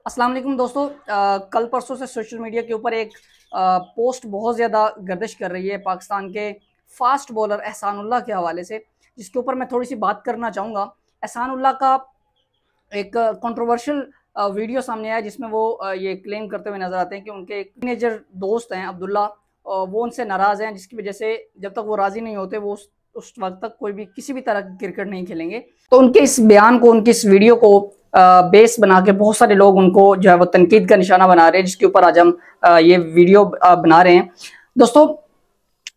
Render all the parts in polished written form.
अस्सलाम वालेकुम दोस्तों। कल परसों से सोशल मीडिया के ऊपर एक पोस्ट बहुत ज़्यादा गर्दिश कर रही है पाकिस्तान के फास्ट बॉलर एहसानुल्लाह के हवाले से, जिसके ऊपर मैं थोड़ी सी बात करना चाहूँगा। एहसानुल्लाह का एक कंट्रोवर्शियल वीडियो सामने आया जिसमें वो ये क्लेम करते हुए नजर आते हैं कि उनके एक टीनेजर दोस्त हैं अब्दुल्ला, वो उनसे नाराज़ हैं, जिसकी वजह से जब तक वो राज़ी नहीं होते वो उस वक्त तक कोई भी किसी भी तरह की क्रिकेट नहीं खेलेंगे। तो उनके इस बयान को, उनकी इस वीडियो को बेस बना के बहुत सारे लोग उनको जो है वो तनकीद का निशाना बना रहे हैं, जिसके ऊपर आज हम ये वीडियो बना रहे हैं। दोस्तों,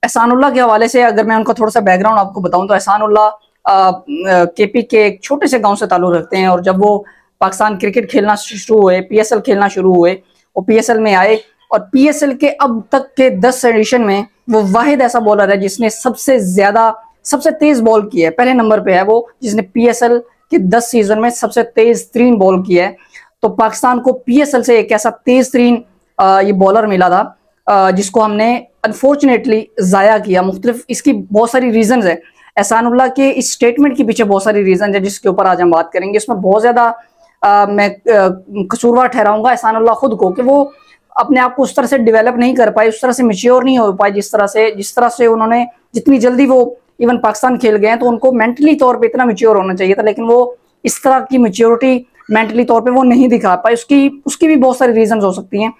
एहसानुल्लाह के हवाले से अगर मैं उनका थोड़ा सा बैकग्राउंड आपको बताऊं तो एहसानुल्लाह केपी के एक छोटे से गांव से ताल्लुक़ रखते हैं, और जब वो पाकिस्तान क्रिकेट खेलना शुरू हुए, पीएसएल खेलना शुरू हुए, वो पीएसएल में आए और पीएसएल के अब तक के 10 एडिशन में वो वाहिद ऐसा बॉलर है जिसने सबसे तेज बॉल की है। पहले नंबर पे है वो, जिसने पीएसएल के 10 सीजन में सबसे तेज तरीन बॉल किया है। तो पाकिस्तान को पीएसएल से एक ऐसा तेज तरीन ये बॉलर मिला था जिसको हमने अनफॉर्चुनेटली ज़ाया किया। मुख्तलिफ इसकी बहुत सारी रीजन है। एहसानुल्लाह के इस स्टेटमेंट के पीछे बहुत सारी रीजन है जिसके ऊपर आज हम बात करेंगे। इसमें बहुत ज़्यादा मैं कसूरवार ठहराऊंगा एहसानुल्लाह खुद को, कि वो अपने आप को उस तरह से डेवलप नहीं कर पाए, उस तरह से मैच्योर नहीं हो पाए जिस तरह से उन्होंने, जितनी जल्दी वो इवन पाकिस्तान खेल गए हैं। तो उनको मेंटली तौर पे इतना मैच्योर होना चाहिए था, लेकिन वो इस तरह की मैच्योरिटी मेंटली तौर पे वो नहीं दिखा पाए। उसकी भी बहुत सारी रीजन हो सकती हैं।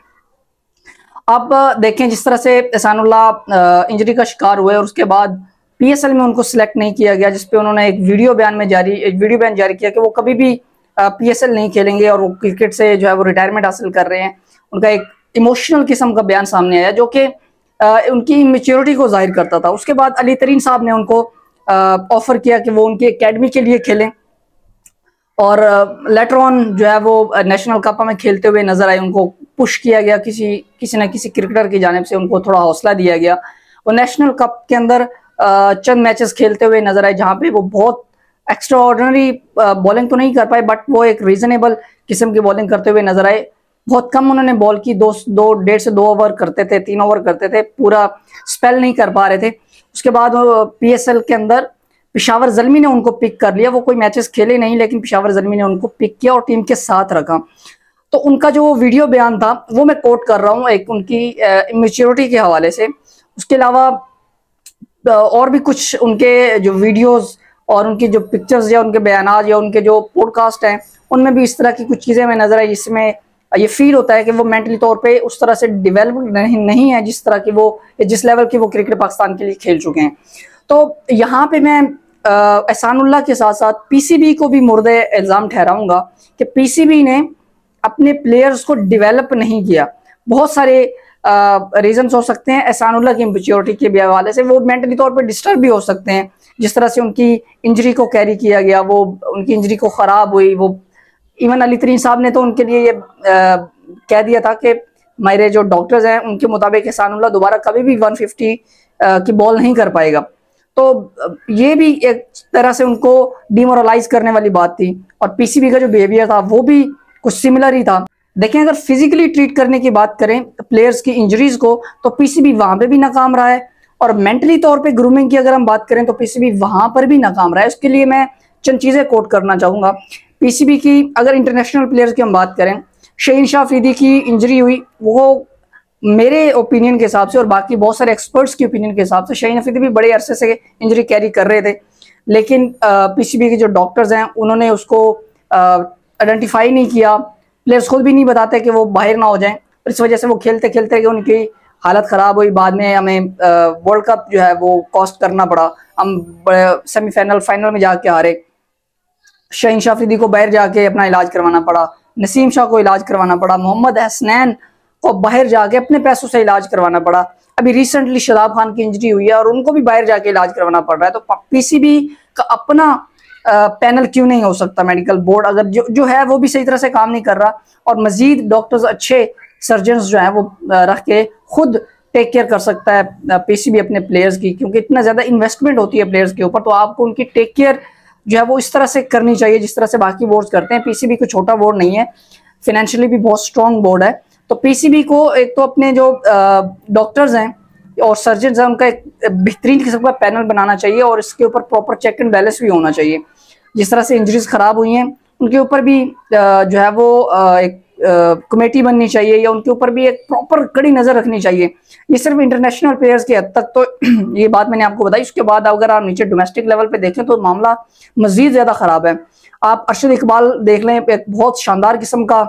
आप देखें जिस तरह से एहसानुल्लाह इंजरी का शिकार हुए और उसके बाद पीएसएल में उनको सिलेक्ट नहीं किया गया, जिसपे उन्होंने एक वीडियो बयान जारी किया कि वो कभी भी पीएसएल नहीं खेलेंगे और वो क्रिकेट से जो है वो रिटायरमेंट हासिल कर रहे हैं। उनका एक इमोशनल किस्म का बयान सामने आया जो कि उनकी मैच्योरिटी को जाहिर करता था। उसके बाद अली तरीन साहब ने उनको ऑफर किया कि वो उनकी एकेडमी के लिए खेलें, और लेटर ऑन जो है वो नेशनल कप में खेलते हुए नजर आए। उनको पुश किया गया किसी न किसी क्रिकेटर की जानिब से, उनको थोड़ा हौसला दिया गया। वो नेशनल कप के अंदर चंद मैचेस खेलते हुए नजर आए जहां पे वो बहुत एक्स्ट्रा ऑर्डिनरी बॉलिंग तो नहीं कर पाए, बट वो एक रीजनेबल किस्म की बॉलिंग करते हुए नजर आए। बहुत कम उन्होंने बॉल की, 1.5 से 2 ओवर करते थे, 3 ओवर करते थे, पूरा स्पेल नहीं कर पा रहे थे। उसके बाद पीएसएल के अंदर पेशावर ज़ल्मी ने उनको पिक कर लिया। वो कोई मैचेस खेले नहीं, लेकिन पेशावर ज़ल्मी ने उनको पिक किया और टीम के साथ रखा। तो उनका जो वीडियो बयान था वो मैं कोट कर रहा हूँ, एक उनकी इमेच्योरिटी के हवाले से। उसके अलावा और भी कुछ उनके जो वीडियोस और उनकी जो पिक्चर्स या उनके बयान या उनके जो पॉडकास्ट हैं, उनमें भी इस तरह की कुछ चीज़ें हमें नजर आई जिसमें ये फील होता है कि वो मेंटली तौर पे उस तरह से डेवलप नहीं है जिस लेवल की वो क्रिकेट पाकिस्तान के लिए खेल चुके हैं। तो यहाँ पे मैं एहसानुल्लाह के साथ साथ पीसीबी को भी मुर्दे इल्ज़ाम ठहराऊंगा कि पीसीबी ने अपने प्लेयर्स को डेवलप नहीं किया। बहुत सारे रीजन हो सकते हैं एहसानुल्लाह की इम्पैच्योरिटी के हवाले से। वो मेंटली तौर पर डिस्टर्ब भी हो सकते हैं, जिस तरह से उनकी इंजरी को कैरी किया गया, वो उनकी इंजरी को ख़राब हुई। वो इवन अली तरीन साहब ने तो उनके लिए ये कह दिया था कि मेरे जो डॉक्टर्स हैं उनके मुताबिक एहसानुल्लाह दोबारा कभी भी 150 की बॉल नहीं कर पाएगा। तो ये भी एक तरह से उनको डिमोरलाइज करने वाली बात थी, और पीसीबी का जो बिहेवियर था वो भी कुछ सिमिलर ही था। देखें, अगर फिजिकली ट्रीट करने की बात करें प्लेयर्स की इंजरीज को, तो पीसीबी वहां पे भी नाकाम रहा है, और मेंटली तौर पे ग्रूमिंग की अगर हम बात करें तो पीसीबी वहां पर भी नाकाम रहा है। उसके लिए मैं चंद चीजें कोट करना चाहूंगा। पीसीबी की अगर इंटरनेशनल प्लेयर्स की हम बात करें, शहीन शाह अफरीदी की इंजरी हुई, वो मेरे ओपिनियन के हिसाब से और बाकी बहुत सारे एक्सपर्ट्स के ओपिनियन के हिसाब से शहीन अफरीदी भी बड़े अरसे से इंजरी कैरी कर रहे थे, लेकिन पीसीबी के जो डॉक्टर्स हैं उन्होंने उसको आइडेंटिफाई नहीं किया। प्लेयर्स खुद भी नहीं बताते कि वो बाहर ना हो जाएं, और इस वजह से वो खेलते खेलते कि उनकी हालत ख़राब हुई। बाद में हमें वर्ल्ड कप जो है वो कॉस्ट करना पड़ा। हम सेमीफाइनल फाइनल में जाके हारे। शहीन शाह अफरीदी को बाहर जाके अपना इलाज करवाना पड़ा, नसीम शाह को इलाज करवाना पड़ा, मोहम्मद हसनैन को बाहर जाके अपने पैसों से इलाज करवाना पड़ा। अभी रिसेंटली शादाब खान की इंजरी हुई है और उनको भी बाहर जाके इलाज करवाना पड़ रहा है। तो पीसीबी का अपना पैनल क्यों नहीं हो सकता? मेडिकल बोर्ड अगर जो है वो भी सही तरह से काम नहीं कर रहा, और मजीद डॉक्टर्स, अच्छे सर्जन्स जो है वो रख के खुद टेक केयर कर सकता है पीसीबी अपने प्लेयर्स की, क्योंकि इतना ज़्यादा इन्वेस्टमेंट होती है प्लेयर्स के ऊपर। तो आपको उनकी टेक केयर जो है वो इस तरह से करनी चाहिए जिस तरह से बाकी बोर्ड्स करते हैं। पीसीबी कोई छोटा बोर्ड नहीं है, फाइनेंशियली भी बहुत स्ट्रॉन्ग बोर्ड है। तो पीसीबी को एक तो अपने जो डॉक्टर्स हैं और सर्जन है उनका एक बेहतरीन किस्म का पैनल बनाना चाहिए, और इसके ऊपर प्रॉपर चेक एंड बैलेंस भी होना चाहिए। जिस तरह से इंजरीज खराब हुई हैं उनके ऊपर भी जो है वो एक कमेटी बननी चाहिए या उनके ऊपर भी एक प्रॉपर कड़ी नजर रखनी चाहिए। ये सिर्फ इंटरनेशनल प्लेयर्स की हद तक तो ये बात मैंने आपको बताई। उसके बाद अगर आप नीचे डोमेस्टिक लेवल पे देखें तो मामला मजीद ज्यादा खराब है। आप अरशद इकबाल देख लें, एक बहुत शानदार किस्म का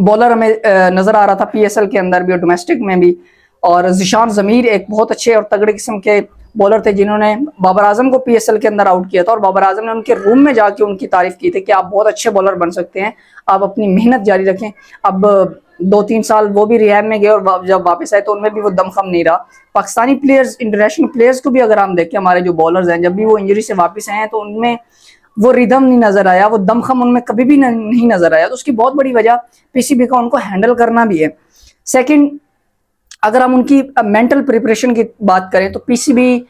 बॉलर हमें नजर आ रहा था PSL के अंदर भी और डोमेस्टिक में भी। और ज़िशान ज़मीर एक बहुत अच्छे और तगड़े किस्म के बॉलर थे जिन्होंने बाबर आजम को PSL के अंदर आउट किया था, और बाबर आजम ने उनके रूम में जाके उनकी तारीफ की थी कि आप बहुत अच्छे बॉलर बन सकते हैं, आप अपनी मेहनत जारी रखें। अब 2-3 साल वो भी रिहैब में गए और जब वापस आए तो उनमें भी वो दमखम नहीं रहा। पाकिस्तानी प्लेयर्स, इंटरनेशनल प्लेयर्स को भी अगर हम देखें, हमारे जो बॉलर्स हैं, जब भी वो इंजरी से वापस आए हैं तो उनमें वो रिदम नहीं नजर आया, वो दमखम उनमें कभी भी नहीं नजर आया। तो उसकी बहुत बड़ी वजह PCB का उनको हैंडल करना भी है। सेकंड, अगर हम उनकी मेंटल प्रिपरेशन की बात करें तो PCB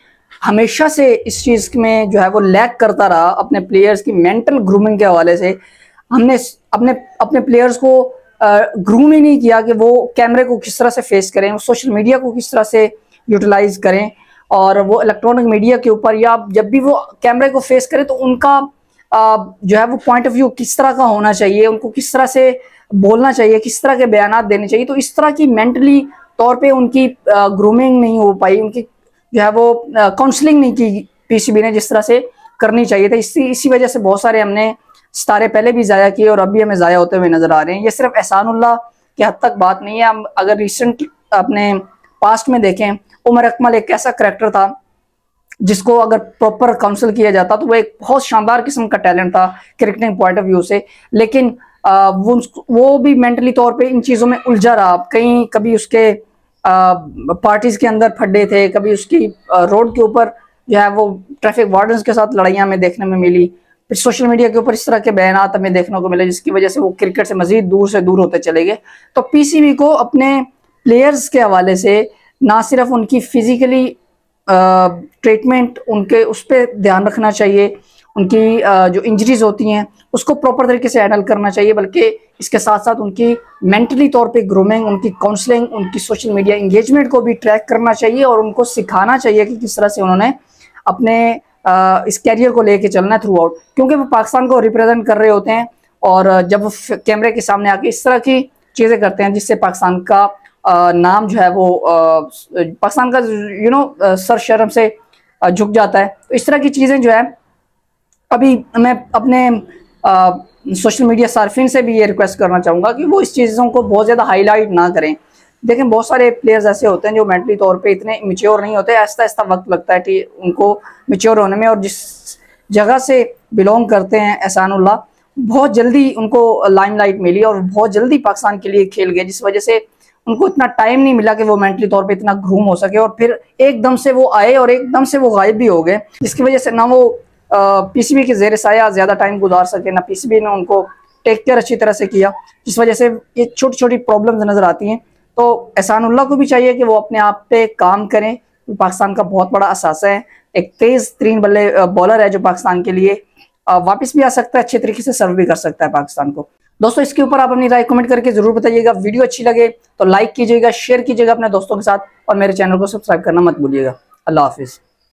हमेशा से इस चीज में जो है वो लैक करता रहा अपने प्लेयर्स की मेंटल ग्रूमिंग के हवाले से। हमने अपने प्लेयर्स को ग्रूम ही नहीं किया कि वो कैमरे को किस तरह से फेस करें, वो सोशल मीडिया को किस तरह से यूटिलाइज करें, और वो इलेक्ट्रॉनिक मीडिया के ऊपर या जब भी वो कैमरे को फेस करें तो उनका जो है वो पॉइंट ऑफ व्यू किस तरह का होना चाहिए, उनको किस तरह से बोलना चाहिए, किस तरह के बयान देने चाहिए। तो इस तरह की मेंटली तौर पे उनकी ग्रूमिंग नहीं हो पाई, उनकी जो है वो काउंसलिंग नहीं की PCB ने जिस तरह से करनी चाहिए था। इसी वजह से बहुत सारे हमने सितारे पहले भी ज़ाया किए और अभी हमें ज़ाया होते हुए नजर आ रहे हैं। ये सिर्फ एहसानुल्लाह की हद तक बात नहीं है। हम अगर रिसेंट अपने पास्ट में देखें, उमर अकमल एक ऐसा करैक्टर था जिसको अगर प्रॉपर काउंसिल किया जाता तो वो एक बहुत शानदार किस्म का टैलेंट था क्रिकेटिंग पॉइंट ऑफ व्यू से, लेकिन वो भी मेंटली तौर पे इन चीज़ों में उलझा रहा। कभी उसके पार्टीज के अंदर फड्डे थे, कभी उसकी रोड के ऊपर जो है वो ट्रैफिक वार्डन्स के साथ लड़ाइयाँ हमें देखने में मिली, फिर सोशल मीडिया के ऊपर इस तरह के बयानात हमें देखने को मिले जिसकी वजह से वो क्रिकेट से मजीद दूर से दूर होते चले गए। तो PCB को अपने प्लेयर्स के हवाले से ना सिर्फ उनकी फिजिकली ट्रीटमेंट, उनके उस पर ध्यान रखना चाहिए, उनकी जो इंजरीज होती हैं उसको प्रॉपर तरीके से हैंडल करना चाहिए, बल्कि इसके साथ साथ उनकी मेंटली तौर पे ग्रूमिंग, उनकी काउंसलिंग, उनकी सोशल मीडिया इंगेजमेंट को भी ट्रैक करना चाहिए और उनको सिखाना चाहिए कि किस तरह से उन्होंने अपने इस कैरियर को लेके चलना है थ्रू आउट, क्योंकि वो पाकिस्तान को रिप्रेजेंट कर रहे होते हैं। और जब वो कैमरे के सामने आके इस तरह की चीज़ें करते हैं जिससे पाकिस्तान का नाम जो है वो पाकिस्तान का सर शर्म से झुक जाता है। तो इस तरह की चीज़ें जो है, अभी मैं अपने सोशल मीडिया सार्फिन से भी ये रिक्वेस्ट करना चाहूँगा कि वो इस चीज़ों को बहुत ज़्यादा हाईलाइट ना करें। देखें, बहुत सारे प्लेयर्स ऐसे होते हैं जो मेंटली तौर पे इतने मैच्योर नहीं होते, आहिस्ता आहिस्ता वक्त लगता है कि उनको मैच्योर होने में, और जिस जगह से बिलोंग करते हैं एहसानुल्लाह, बहुत जल्दी उनको लाइमलाइट मिली और बहुत जल्दी पाकिस्तान के लिए खेल गए, जिस वजह से उनको इतना टाइम नहीं मिला कि वो मेंटली तौर पे इतना ग्रूम हो सके, और फिर एकदम से वो आए और एकदम से वो गायब भी हो गए, जिसकी वजह से ना वो PCB के ज़ेर साया ज़्यादा टाइम गुजार सके, ना PCB ने उनको टेक केयर अच्छी तरह से किया, जिस वजह से ये छोटी छोटी प्रॉब्लम्स नज़र आती हैं। तो एहसानुल्लाह को भी चाहिए कि वो अपने आप पे काम करें। पाकिस्तान का बहुत बड़ा असासा है, एक तेज़ तरीन बॉलर है जो पाकिस्तान के लिए वापस भी आ सकता है, अच्छे तरीके से सर्व भी कर सकता है पाकिस्तान को। दोस्तों, इसके ऊपर आप अपनी राय कमेंट करके जरूर बताइएगा। वीडियो अच्छी लगे तो लाइक कीजिएगा, शेयर कीजिएगा अपने दोस्तों के साथ, और मेरे चैनल को सब्सक्राइब करना मत भूलिएगा। अल्लाह हाफिज़।